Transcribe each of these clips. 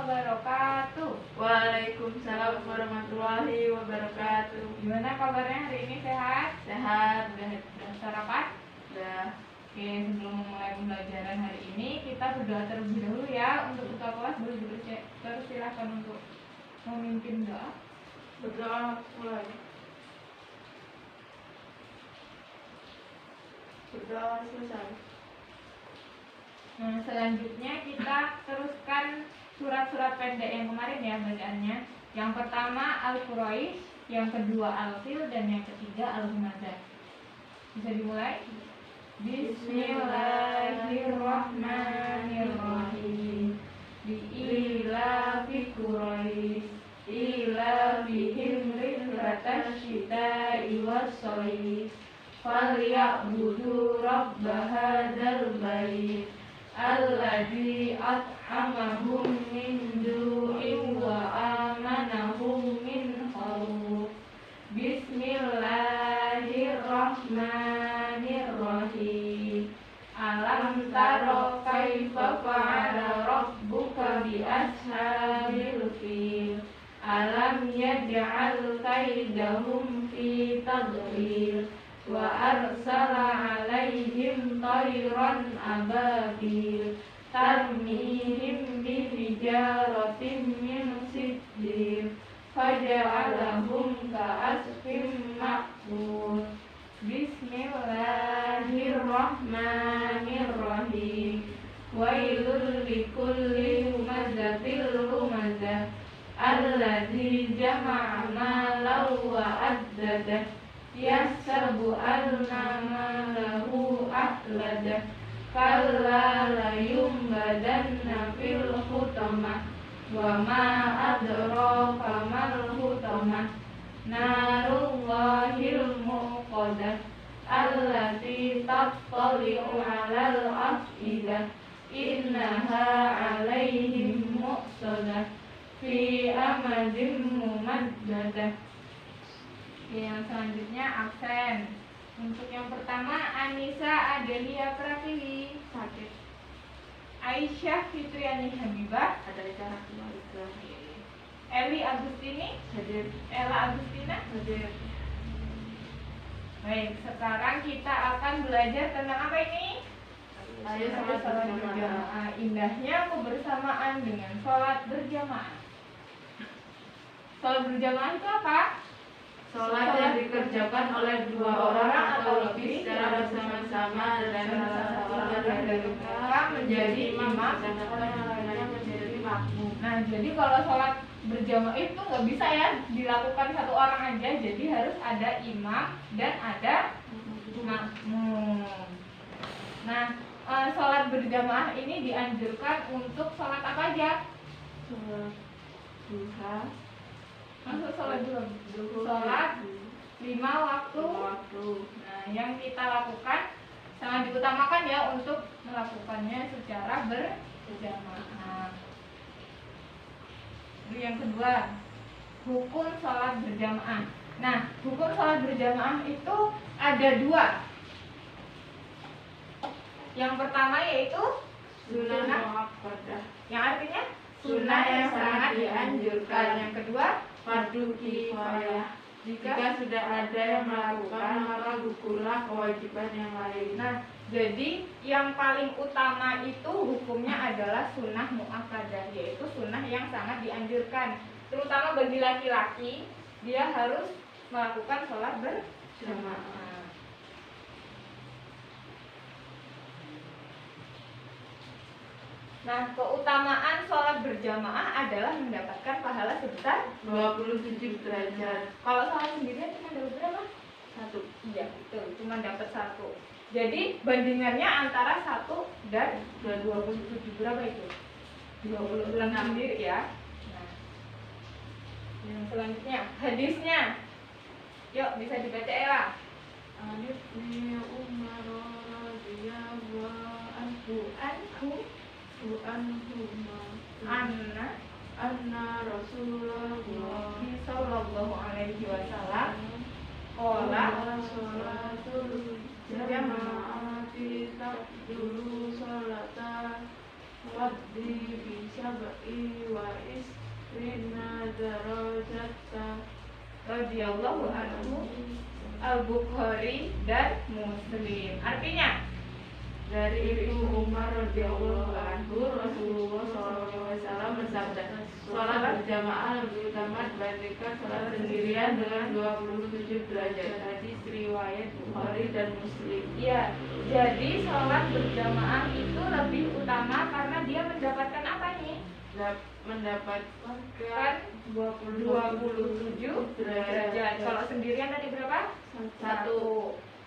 wabarakatuh. Waalaikumsalam warahmatullahi wabarakatuh. Gimana kabarnya hari ini, sehat? Sehat, Udah sarapan? udah. Oke, sebelum memulai pembelajaran hari ini, kita berdoa terlebih dahulu ya. Untuk ketua kelas boleh dipersilakan untuk memimpin doa. Berdoa mulai. Berdoa selesai. Nah, selanjutnya kita teruskan surat-surat pendek yang kemarin ya bacaannya. Yang pertama Al-Quraisy, yang kedua Al-Fil, dan yang ketiga Al-Humazah. Bisa dimulai? Bismillahirrahmanirrahim. Bi'ilafi Quraisy, ilafihim rihlatash syita'i was-shayf, falyabudu rabb hadzal bait alladzi at'amahum min ju'in wa amanahum min khauf. Bismillahirrahmanirrahim. Alam taro kaifa fa'ala rabbuka bi ashabil fil. Alam yaj'al kaidahum fi tadlil. Wa arsala alaihim tayran ababil tarmihim bihijaratin min sijil faja'alahum ka'asfin ma'kul. Bismillahirrahmanirrahim. Wailul likulli humazatil humazah alladzi jama'a malan wa addadah yahsabu anna malahu akhladah kalla layumbadanna fil hutamah wa ma adraka mal hutamah narullahil muqadah allati tattali'u 'alal afidah innaha 'alaihim muqsadah fi amadin mumaddadah. Yang selanjutnya absen. Untuk yang pertama Anissa Adelia Pratiwi sakit. Aisyah Fitriani Habibah Ada acara keluarga. Eli Agustini Hadir. Ella Agustina Hadir. Baik, sekarang kita akan belajar tentang apa ini? Ayo salat berjamaah. Indahnya kebersamaan dengan sholat berjamaah. Sholat berjamaah itu apa? Sholat yang dikerjakan oleh dua orang atau lebih secara bersama-sama dan salah satu dari mereka menjadi imam dan yang lainnya menjadi makmum. Nah, jadi kalau sholat berjamaah itu nggak bisa ya dilakukan satu orang aja, jadi harus ada imam dan ada makmum. Nah, sholat berjamaah ini dianjurkan untuk sholat apa aja? Sholat duha. Masuk sholat dulu. Sholat 5 waktu. Nah, yang kita lakukan sangat diutamakan ya untuk melakukannya secara berjamaah. Yang kedua, hukum sholat berjamaah. Nah, hukum sholat berjamaah itu ada 2. Yang pertama yaitu Sunnah muakkadah, yang artinya sunnah yang sangat dianjurkan. Yang kedua, fardu kifayah. Jika sudah ada yang melakukan, maka gugurlah kewajiban yang lain. nah, jadi yang paling utama itu hukumnya adalah sunnah muakkadah, yaitu sunnah yang sangat dianjurkan. Terutama bagi laki-laki, dia harus melakukan sholat berjamaah. Nah, keutamaan sholat berjamaah adalah mendapatkan pahala sebesar 27 derajat. Kalau sholat sendirian cuma dapat berapa? 1. Iya, betul, cuma dapat 1. Jadi bandingannya antara 1 dan 27 berapa itu? 26 sendiri ya. Nah, yang selanjutnya hadisnya. Yuk, bisa dibaca Ella. Alif ni Umar radhiyallahu anhu anna Rasulullah sallallahu alaihi wasallam qala sholatul jama'ati taqdulu sholata Rabbi bisabai wa isrina darajata radhiyallahu anhu, Al-Bukhari dan Muslim. Artinya dari Ibnu Umar radhiyallahu anhu, Rasulullah SAW bersabda, sholat berjamaah lebih utama dibandingkan sholat sendirian dengan 27 derajat. Hadis riwayat Bukhari dan Muslim. ya, jadi sholat berjamaah itu lebih utama karena dia mendapatkan apa nih? Mendapatkan Kan 27 derajat. Kalau sendirian tadi berapa? 1.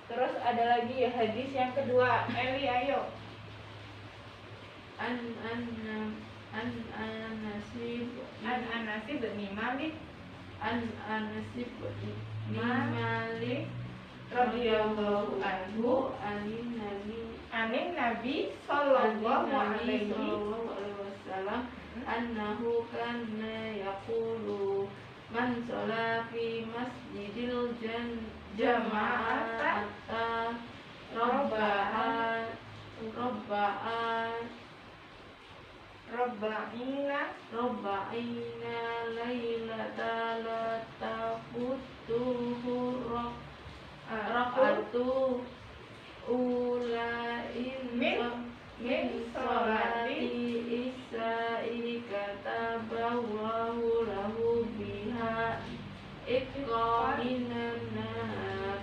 Terus ada lagi ya hadis yang kedua. Eli, ayo. An Nasib An Anasib bin Malik Malik radhiyallahu anhu anin Nabi sallallahu alaihi wasallam annahu kana yaqulu man shalla fi masjidil jama'ata Robba'ina laylata la tafutuhu rak'atu ulain min sholati isya'i kataballahu lahu biha iqaminan nar.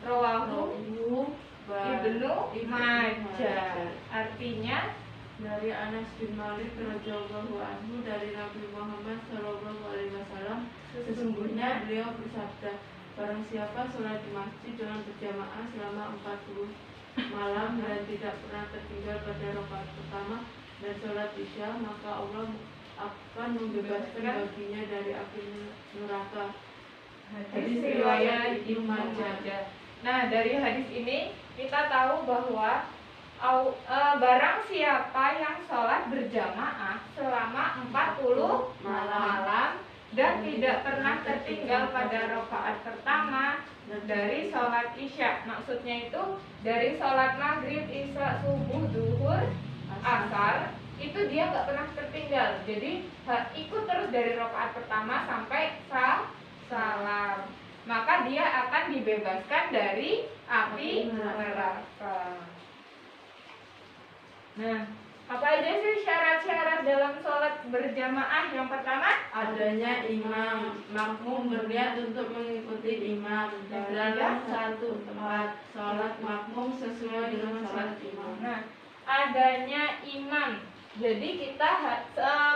Rawahu Ibnu Majah. Artinya dari Anas bin Malik radhiyallahu anhu dari Nabi Muhammad sallallahu alaihi wasallam, sesungguhnya beliau bersabda, barang siapa sholat di masjid dengan berjamaah selama 40 malam dan tidak pernah tertinggal pada rakaat pertama dan sholat isya, maka Allah akan membebaskan baginya dari api neraka. hadis riwayat Ibnu Majah. Nah, dari hadis ini kita tahu bahwa barang siapa yang sholat berjamaah selama 40 malam dan tidak pernah tertinggal pada rakaat pertama dari sholat isya. Maksudnya itu dari sholat maghrib, isya, subuh, zuhur, asar, itu dia nggak pernah tertinggal. Jadi ikut terus dari rakaat pertama sampai salam. Maka dia akan dibebaskan dari api neraka. Nah, apa aja sih syarat-syarat dalam sholat berjamaah? Yang pertama, adanya imam, makmum berniat untuk mengikuti imam dalam satu tempat. Sholat makmum sesuai dengan sholat imam. Nah, adanya imam. Jadi kita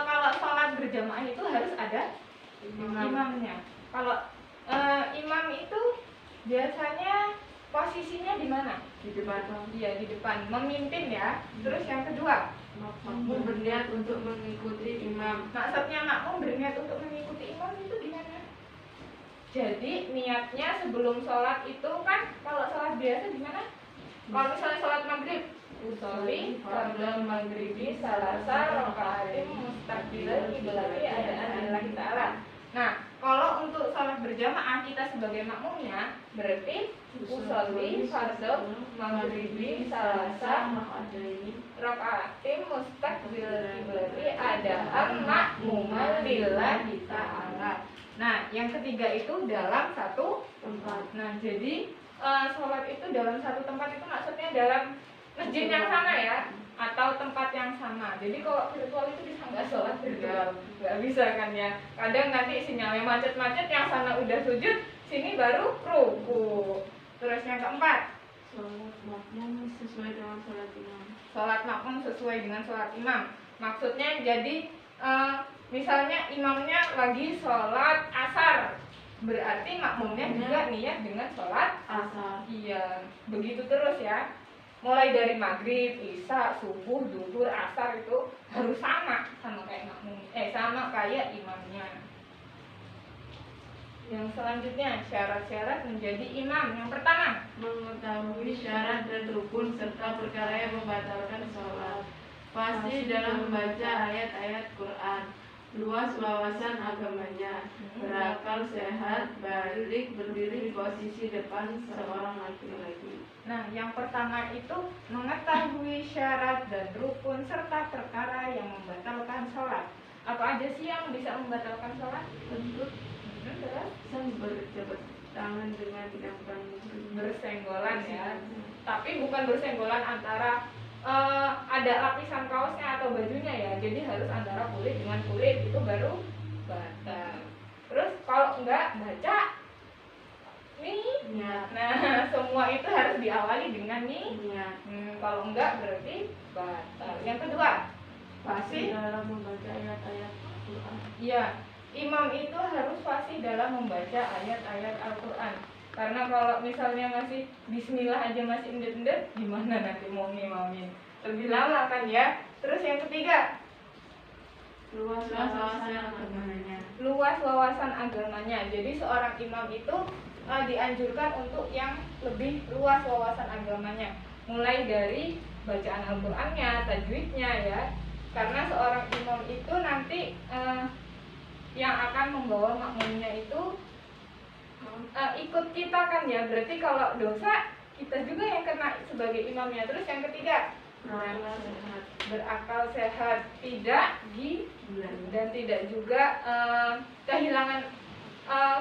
kalau sholat berjamaah itu harus ada imamnya. Kalau imam itu biasanya posisinya di mana? Di depan. Iya, di depan, memimpin ya. Terus yang kedua, makmum berniat untuk mengikuti imam. maksudnya makmum berniat untuk mengikuti imam itu gimana? Jadi niatnya sebelum sholat itu kan, kalau sholat biasa gimana? Kalau misalnya sholat maghrib, usolli fardhu maghribi salasa rakaatin mustaqbilan qiblati adaan lillahi ta'ala. Nah, kalau untuk sholat berjamaah kita sebagai makmumnya berarti usolli fardhu maghribi salasa rakaatin mustaqbilan qiblati adaan makmuman lillahi ta'ala. Nah, yang ketiga itu dalam satu tempat. Nah, jadi sholat itu dalam satu tempat itu maksudnya dalam masjid yang sama ya, atau tempat yang sama. Jadi kalau virtual itu bisa nggak sholat virtual? Nggak bisa kan ya. Kadang nanti sinyalnya macet-macet, yang sana udah sujud, sini baru ruku. Terus yang keempat, Sholat makmum sesuai dengan sholat imam. sholat makmum sesuai dengan sholat imam. Maksudnya jadi misalnya imamnya lagi sholat asar, berarti makmumnya juga niat dengan sholat Asar. Iya, begitu terus ya. Mulai dari maghrib, isya, subuh, zuhur, asar itu harus sama kayak makmum, sama kayak imamnya. Yang selanjutnya syarat-syarat menjadi imam. Yang pertama, Mengetahui syarat dan rukun serta perkara yang membatalkan sholat. Fasih dalam membaca ayat-ayat Quran. luas wawasan agamanya, berakal sehat, balik, berdiri di posisi depan seorang laki-laki. Nah, yang pertama itu mengetahui syarat dan rukun serta perkara yang membatalkan sholat. Apa aja sih yang bisa membatalkan sholat? Tentu Terus berjabat tangan dengan yang bersenggolan ya. Tapi bukan bersenggolan antara ada lapisan kaosnya atau bajunya ya. Jadi harus antara kulit dengan kulit, itu baru batal. Terus kalau enggak baca nih. Nah, semua itu harus diawali dengan nih. Kalau enggak berarti batal. Yang kedua, fasih dalam membaca ayat-ayat Al-Quran. Iya, imam itu harus fasih dalam membaca ayat-ayat Al-Quran. Karena kalau misalnya masih bismillah aja masih indet-indet, gimana nanti mau ngimamin? Lebih lama kan ya. Terus yang ketiga, Luas wawasan agamanya. luas wawasan agamanya. Jadi seorang imam itu dianjurkan untuk yang lebih luas wawasan agamanya. Mulai dari bacaan Al-Qur'annya, tajwidnya ya. Karena seorang imam itu nanti yang akan membawa makmumnya itu ikut kita kan ya. Berarti kalau dosa kita juga yang kena sebagai imamnya. Terus yang ketiga, berakal sehat, tidak gila dan tidak juga kehilangan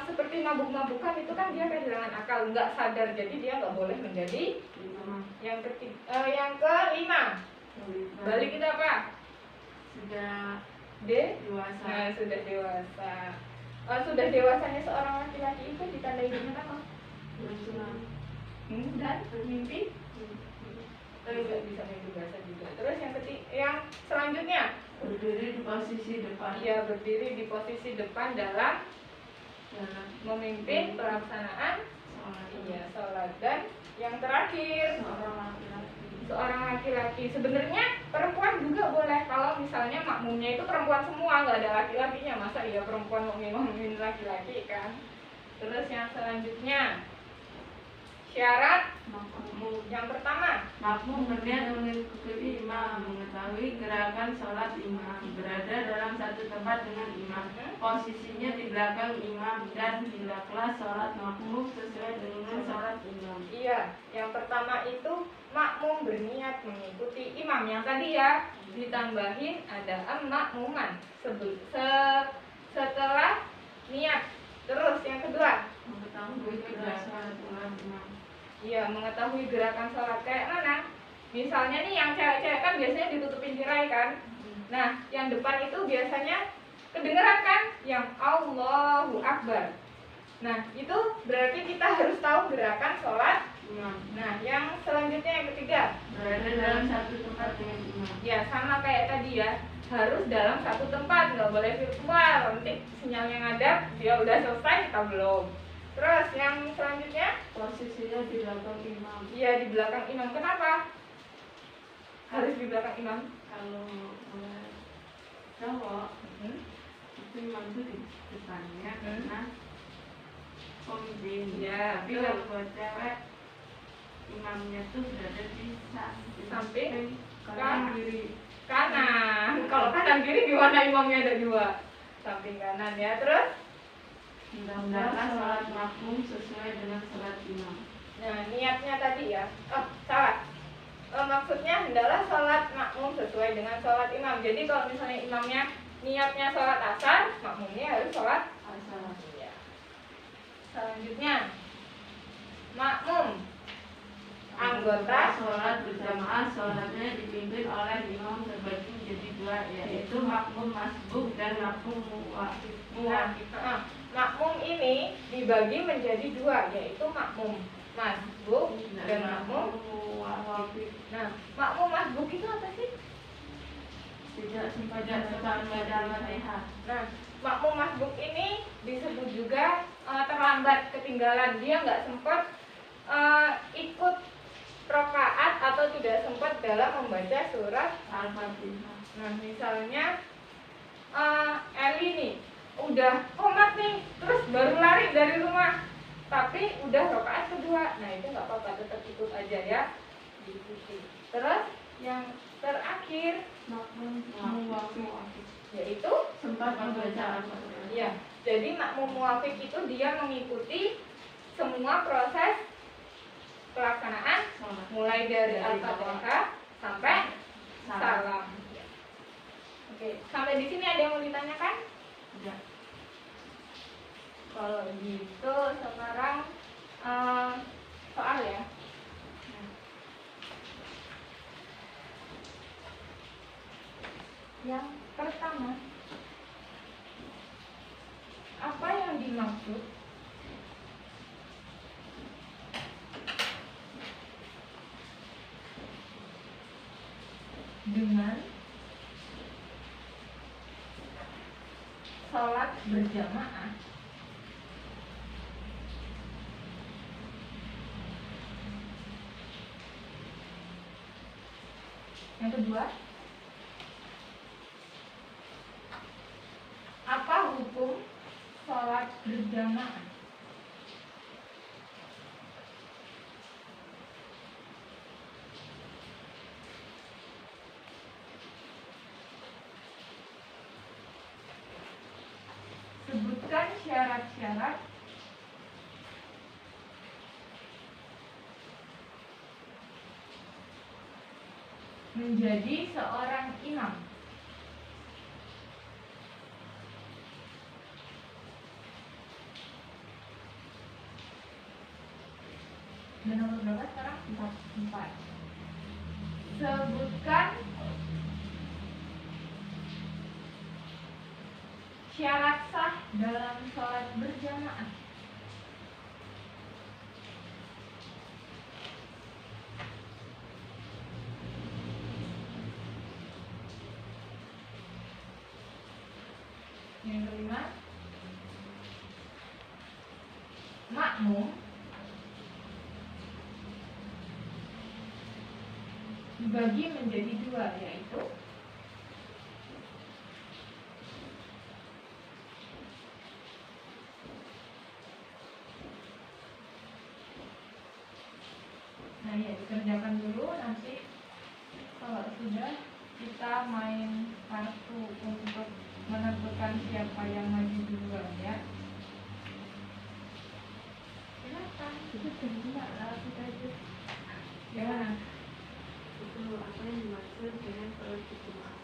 seperti mabuk-mabukan, itu kan dia kehilangan akal, nggak sadar, jadi dia nggak boleh menjadi yang ketiga. Yang kelima, balik kita apa? Sudah Dewasa. Nah, sudah dewasa. Sudah dewasanya seorang laki-laki itu ditandai dengan apa? Dan mimpi. Bisa mimpi basah juga. Terus yang selanjutnya, berdiri di posisi depan. Iya, berdiri di posisi depan dalam memimpin pelaksanaan sholat. Dan yang terakhir, seorang laki-laki. Sebenarnya perempuan juga boleh kalau misalnya makmumnya itu perempuan semua, nggak ada laki-lakinya. Masa iya perempuan mau ngimamin laki-laki kan? Terus yang selanjutnya, syarat yang pertama, makmum berniat mengikuti imam, mengetahui gerakan sholat imam, berada dalam satu tempat dengan imam, posisinya di belakang imam, dan hendaklah sholat makmum sesuai dengan sholat imam. Iya, yang pertama itu makmum berniat mengikuti imam. Yang tadi ya ditambahin ada makmuman setelah niat. Terus yang kedua, mengetahui gerakan sholat imam. Iya, mengetahui gerakan sholat kayak mana? Misalnya nih yang cewek-cewek kan biasanya ditutupin tirai kan? Nah, yang depan itu biasanya kedengeran kan? Yang Allahu Akbar. Nah, itu berarti kita harus tahu gerakan sholat. Nah, yang selanjutnya yang ketiga, berada dalam satu tempat dengan imam. Ya, sama kayak tadi ya, harus dalam satu tempat, nggak boleh virtual. Nanti sinyalnya ngadap, dia udah selesai, kita belum. Terus yang selanjutnya, posisinya di belakang imam. Iya, di belakang imam. Kenapa harus di belakang imam? Kalau cowok itu imam itu di depannya karena pemimpin. Ya, tapi kalau buat cewek imamnya tuh berada di samping kanan kiri. Kanan. Kalau kanan kiri gimana imamnya ada dua? Samping kanan ya. Terus hendaklah sholat makmum sesuai dengan sholat imam. Nah, niatnya tadi ya. Salah. Maksudnya hendaklah sholat makmum sesuai dengan sholat imam. Jadi kalau misalnya imamnya niatnya sholat asar, makmumnya harus sholat asar. Ya. Selanjutnya, makmum anggota sholat berjamaah, sholatnya dipimpin oleh imam terbagi menjadi dua, yaitu makmum masbuk dan makmum muwaffiq. Makmum ini dibagi menjadi dua, yaitu makmum masbuk dan makmum muwaffiq. Nah, makmum masbuk itu apa sih? Tidak sempat membaca Al-Fatihah. Nah, makmum masbuk ini disebut juga terlambat, ketinggalan. Dia nggak sempat ikut rakaat atau tidak sempat dalam membaca surat Al-Fatihah. Nah, misalnya Eli nih udah komat nih, terus baru lari dari rumah, tapi udah rakaat kedua. Nah, itu nggak apa-apa, tetap ikut aja ya, diikuti. Terus yang terakhir makmum yaitu sempat membaca Al-Fatihah. ya. Jadi makmum muwafiq itu dia mengikuti semua proses pelaksanaan mulai dari Al-Fatihah sampai salam. Oke, sampai di sini ada yang mau ditanyakan? Ya. Kalau gitu sekarang soal ya. Yang pertama, apa yang dimaksud dengan sholat berjamaah? Yang kedua, apa hukum sholat berjamaah? Sebutkan syarat-syarat menjadi seorang imam. Dan nomor berapa sekarang? 4. Sebutkan syarat sah dalam sholat berjamaah. Yang kelima, makmum dibagi menjadi dua, yaitu nah ya dikerjakan dulu, nanti kalau sudah kita main kartu untuk menentukan siapa yang maju duluan ya. Silakan, itu enggak lah kita aja. Gimana? Itu apa yang dimaksud dengan sholat berjamaah?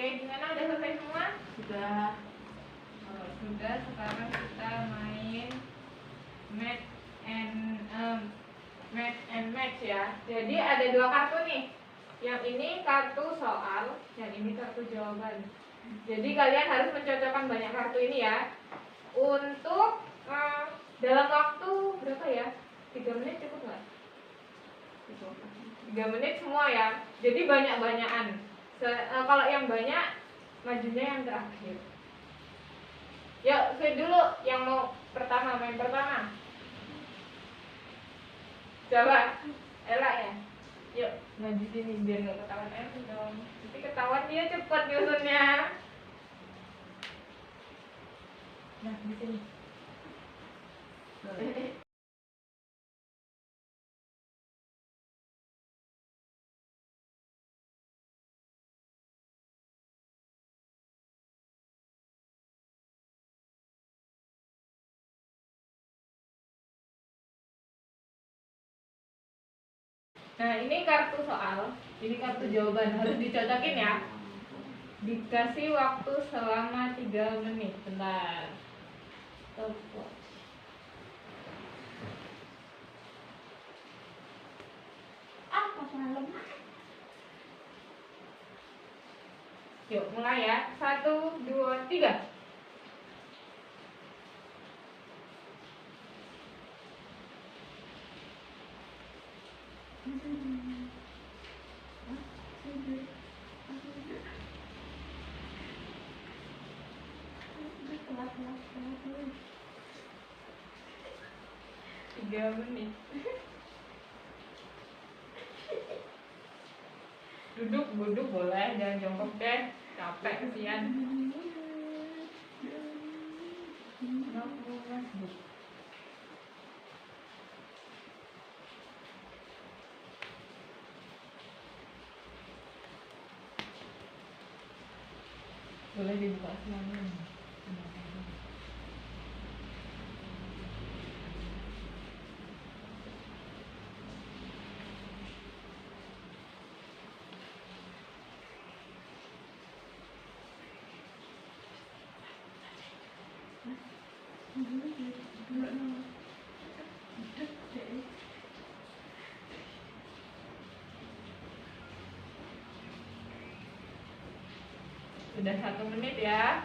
Oke, gimana? Udah selesai semua? Sudah. Oh, sudah. Sekarang kita main match and match ya. Jadi ada dua kartu nih. Yang ini kartu soal, yang ini kartu jawaban. Jadi kalian harus mencocokkan banyak kartu ini ya. Untuk dalam waktu berapa ya? 3 menit cukup nggak? 3 menit semua ya. Jadi banyak-banyakan. Kalau yang banyak, majunya yang terakhir. Yuk, saya dulu yang mau pertama, main pertama. Coba, Ella ya. Yuk, nah di sini biar nggak ketahuan dong. Nanti ketahuan dia cepet nyusunnya. Nah, di sini. Nah, ini kartu soal, ini kartu jawaban, harus dicocokin ya. Dikasih waktu selama 3 menit. Bentar. Stopwatch. Apa semalam? Yuk, mulai ya. 1, 2, 3. Tiga menit. Duduk boleh, jangan jongkok deh. Capek kesian. Boleh dibuka semuanya. Sudah 1 menit ya.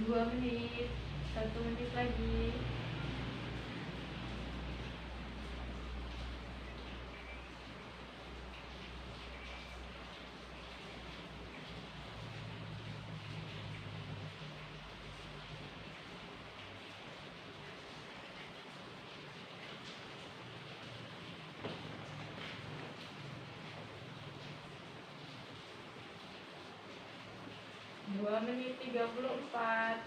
Dua menit, 1 menit lagi. Dua menit 34.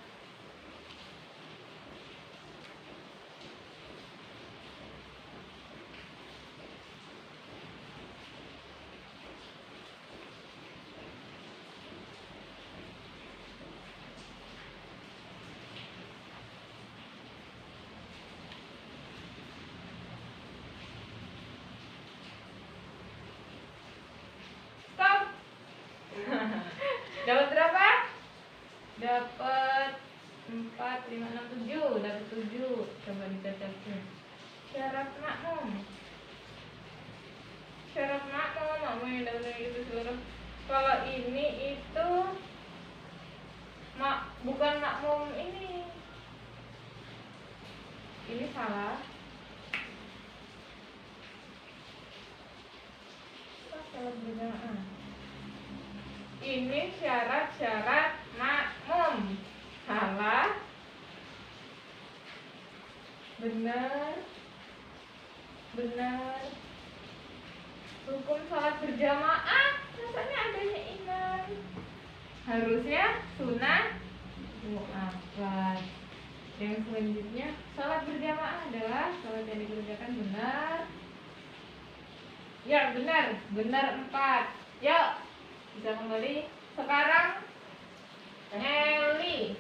Stop. Dapat berapa? Dapat 4, 5, 6, 7. Dapat 7. Coba dicacatin. Syarat makmum. Syarat makmum, makmum yang dapat itu seluruh. Kalau ini itu bukan makmum ini. Ini salah. Salat berjamaah. Ini syarat-syarat makmum. Salah. Benar. Benar. Rukun salat berjamaah rasanya adanya imam. Harusnya sunnah muakkad. Yang selanjutnya, salat berjamaah adalah salat yang dikerjakan benar. Ya benar, benar 4. Yuk, bisa kembali. Sekarang Eli.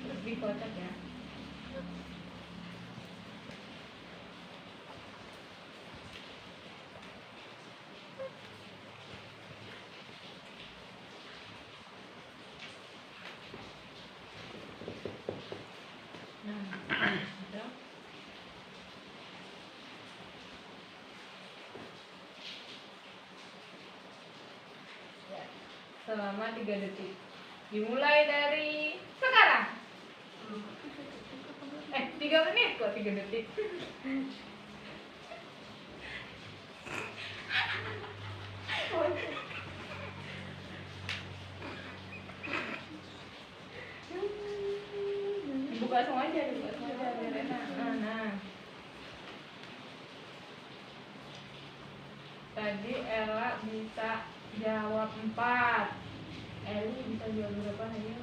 Terus dikocok ya. Nah, gitu. Ya, selama 3 detik. Dimulai dari sekarang. 3 menit kok 3 detik. Dibuka semua aja, biar enak. Nah. Tadi Ella bisa jawab 4. Eli bisa jawab berapa? Ayo.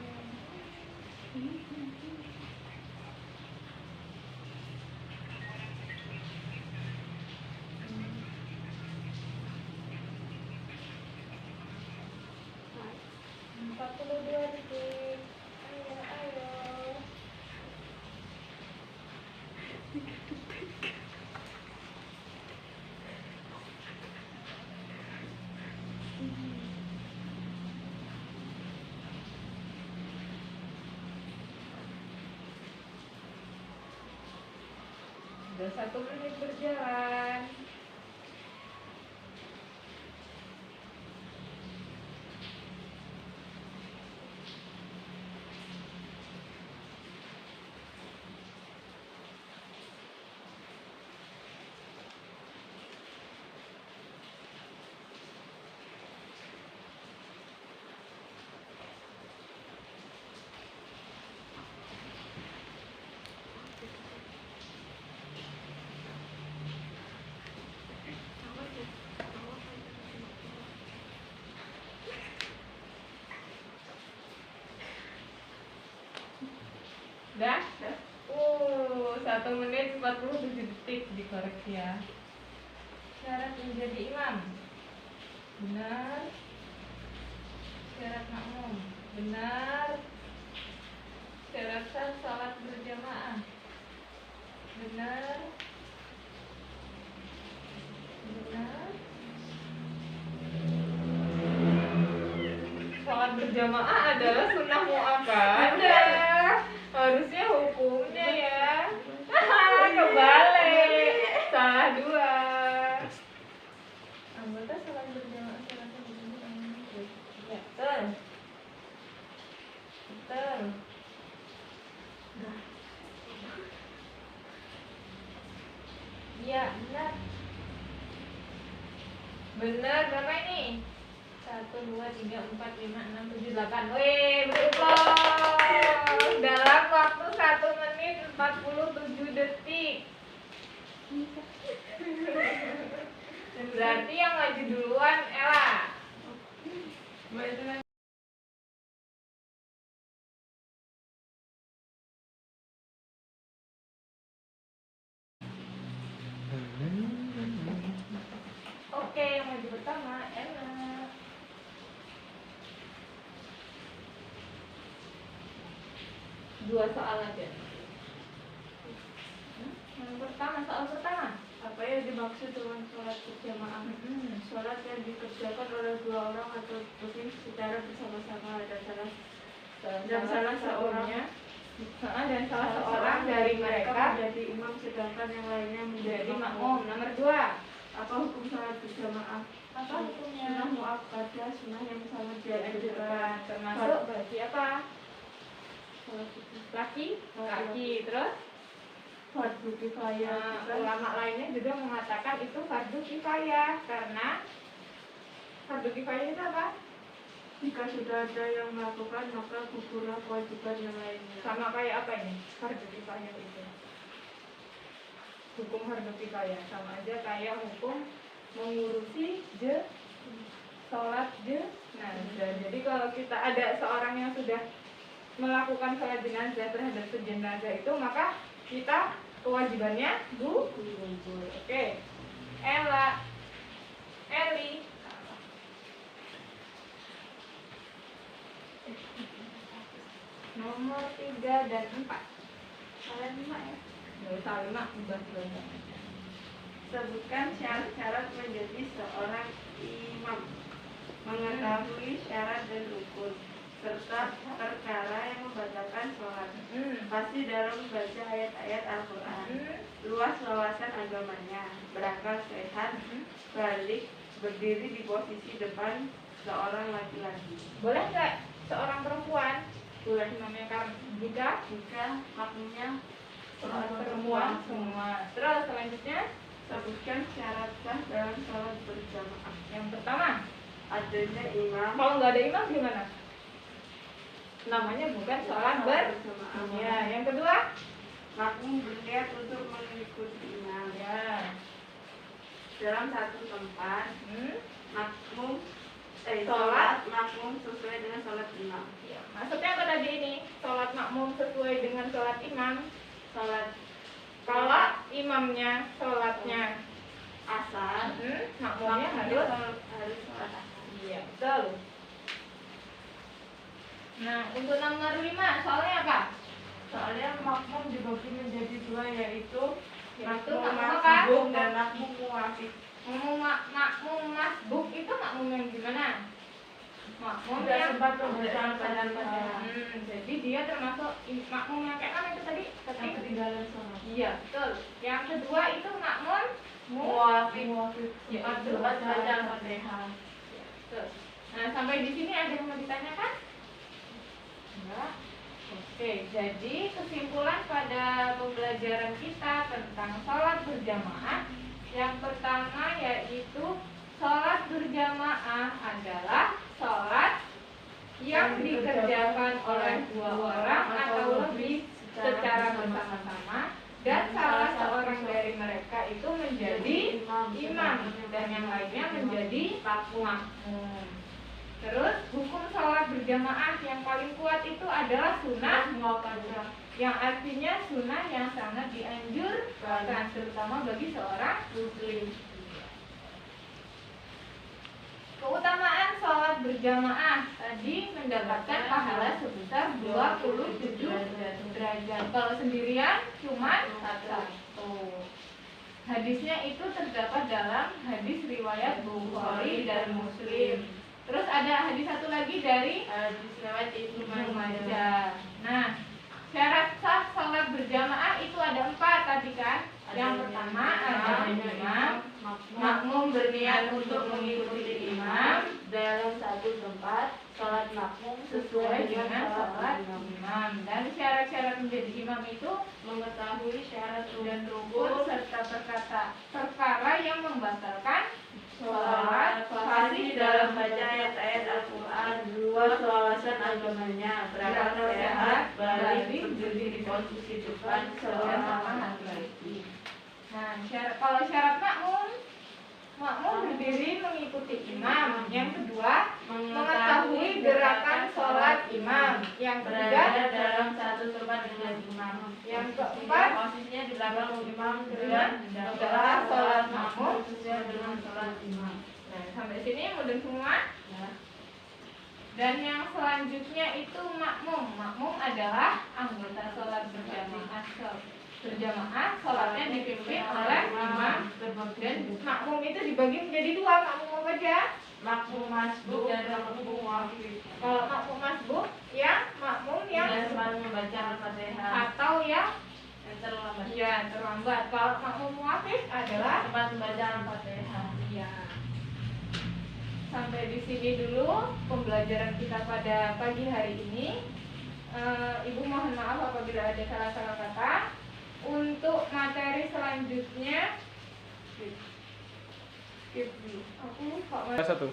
Detik. Ayo. Sudah 1 menit berjalan. Dah? 1 menit 47 detik dikoreksi ya. Syarat menjadi imam. Benar. Syarat makmum. Benar. Syarat sah salat berjamaah. Benar. Benar. Salat berjamaah adalah sunnah muakkadah. Harusnya hukumnya ya. Kebalik. Salah 2. Anggota salat berjamaah salatnya berjamaah. Ya, betul. Betul. Iya, benar. Benar berapa ini? 1, 2, 3, 4, 5, 6, 7, 8. Wih, betul. Dalam waktu 1 menit 47 detik. Berarti yang maju duluan Ella. Oke, yang maju pertama Ella. Dua soal aja. Yang pertama, soal pertama. Apa yang dimaksud dengan sholat berjamaah? Sholat yang dikerjakan oleh 2 orang atau lebih secara bersama-sama dan salah seorangnya Dan salah seorang dari mereka menjadi imam sedangkan yang lainnya menjadi jadi makmum. Nomor 2. Apa hukum salat berjamaah? Apa hukumnya? Sunnah muakkadah, sunnah yang sangat dianjurkan. Termasuk bagi apa? Salat subuh. Laki, terus Fardu kifayah. nah, ulama lainnya juga mengatakan itu fardu kifayah karena fardu kifayah itu apa? Jika sudah ada yang melakukan maka gugurlah kewajiban yang lainnya. Sama kayak apa ini? Fardu kifayah itu. Hukum fardu kifayah sama aja kayak hukum mengurusi sholat Nah, jadi kalau kita ada seorang yang sudah melakukan sholat jenazah terhadap sejenazah itu, maka kita kewajibannya gugur. Oke. Ella, Eli. Nomor 3 dan 4. Kalian 5 ya? Nggak usah 5, udah selesai. Sebutkan syarat-syarat menjadi seorang imam, mengetahui syarat dan rukun, serta perkara yang membatalkan sholat. Pasti dalam membaca ayat-ayat Al-Quran, luas wawasan agamanya, berakal sehat, balik, berdiri di posisi depan seorang laki-laki. Boleh nggak seorang perempuan? Boleh. Imamnya kan jika Makmumnya seorang perempuan semua. Terus selanjutnya sebutkan syarat sah dalam sholat berjamaah. yang pertama, Adanya imam. kalau nggak ada imam gimana? Namanya bukan sholat berjamaah. Ya, yang kedua, Makmum berniat untuk mengikuti imam. ya, Dalam satu tempat, makmum Sholat. sholat makmum sesuai dengan sholat imam. ya. Maksudnya apa tadi ini? Sholat makmum sesuai dengan sholat imam. Sholat Kalau imamnya sholatnya asar, makmumnya makmumnya harus. sholat asar. Iya, betul. Nah, untuk nomor 5, soalnya apa? Soalnya makmum dibagi menjadi dua, yaitu Yaitu makmum makmum apa? masbuk dan makmum muwafiq. Makmum masbuk itu makmum yang gimana? Makmum Sudah yang sempat membaca Al-Fatihah. jadi dia termasuk makmum yang kayak mana itu tadi? Yang ketinggalan sholat. Iya, betul. Yang kedua itu makmum Muwafiq. Ya, Cepat betul. baca Al-Fatihah. Betul. Nah, sampai di sini ada yang mau ditanyakan? Enggak. Oke, jadi kesimpulan pada pembelajaran kita tentang sholat berjamaah yang pertama yaitu sholat berjamaah adalah sholat yang dikerjakan oleh 2 orang atau lebih secara bersama-sama dan salah seorang dari mereka itu menjadi imam dan yang lainnya menjadi makmum. Terus hukum sholat berjamaah yang paling kuat itu adalah sunnah muakkadah, yang artinya sunnah yang sangat dianjurkan terutama bagi seorang muslim. Keutamaan sholat berjamaah tadi mendapatkan pahala sebesar 27 derajat. Kalau sendirian cuma 1. Hadisnya itu terdapat dalam hadis riwayat Bukhari dan Muslim. Terus ada hadis satu lagi dari Hadis riwayat Ibnu Majah. Nah, syarat sah sholat berjamaah itu ada 4 tadi kan? Yang pertama ada imam, makmum berniat untuk mengikuti imam dalam satu tempat, sholat makmum sesuai dengan sholat imam. Dan syarat-syarat menjadi imam itu mengetahui syarat dan rukun serta perkara yang membatalkan sholat, fasih dalam baca ayat-ayat Al-Quran, luas wawasan agamanya, berakal sehat, balik berdiri di posisi depan seorang laki-laki. Nah, kalau syarat makmum berdiri mengikuti imam. Yang kedua, mengetahui gerakan sholat imam. Yang ketiga, berada dalam satu tempat dengan imam. Yang keempat, posisinya di belakang imam dan adalah sholat makmum sesuai dengan sholat imam. Nah, sampai sini mudah semua. Ya. Dan yang selanjutnya itu makmum. Makmum adalah anggota sholat berjamaah. Sholatnya dipimpin oleh imam. Dan makmum itu dibagi menjadi 2. Makmum apa aja? Makmum masbuk dan makmum muwafiq. Kalau makmum masbuk, ya makmum yang Yang selalu membaca Al-Fatihah atau yang terlambat. ya terlambat. Kalau makmum muafif adalah Tempat membaca Al-Fatihah. ya. Sampai di sini dulu pembelajaran kita pada pagi hari ini. Ibu mohon maaf apabila ada salah-salah kata. Untuk materi selanjutnya, aku lupa. Satu.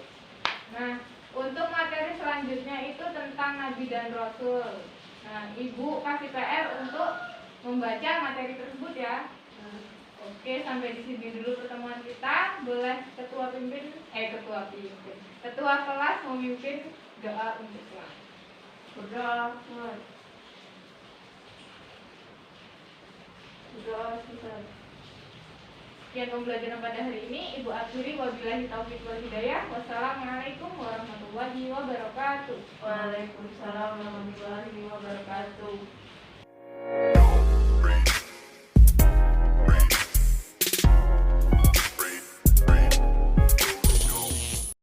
Nah, untuk materi selanjutnya itu tentang Nabi dan Rasul. Nah, Ibu kasih PR untuk membaca materi tersebut ya. Oke, sampai di sini dulu pertemuan kita. Boleh ketua kelas memimpin doa untuk kelas. Berdoa. Berdoa susah. Sekian pembelajaran pada hari ini. Ibu akhiri wabillahi taufiq wal hidayah. Wassalamualaikum warahmatullahi wabarakatuh. Waalaikumsalam warahmatullahi wabarakatuh.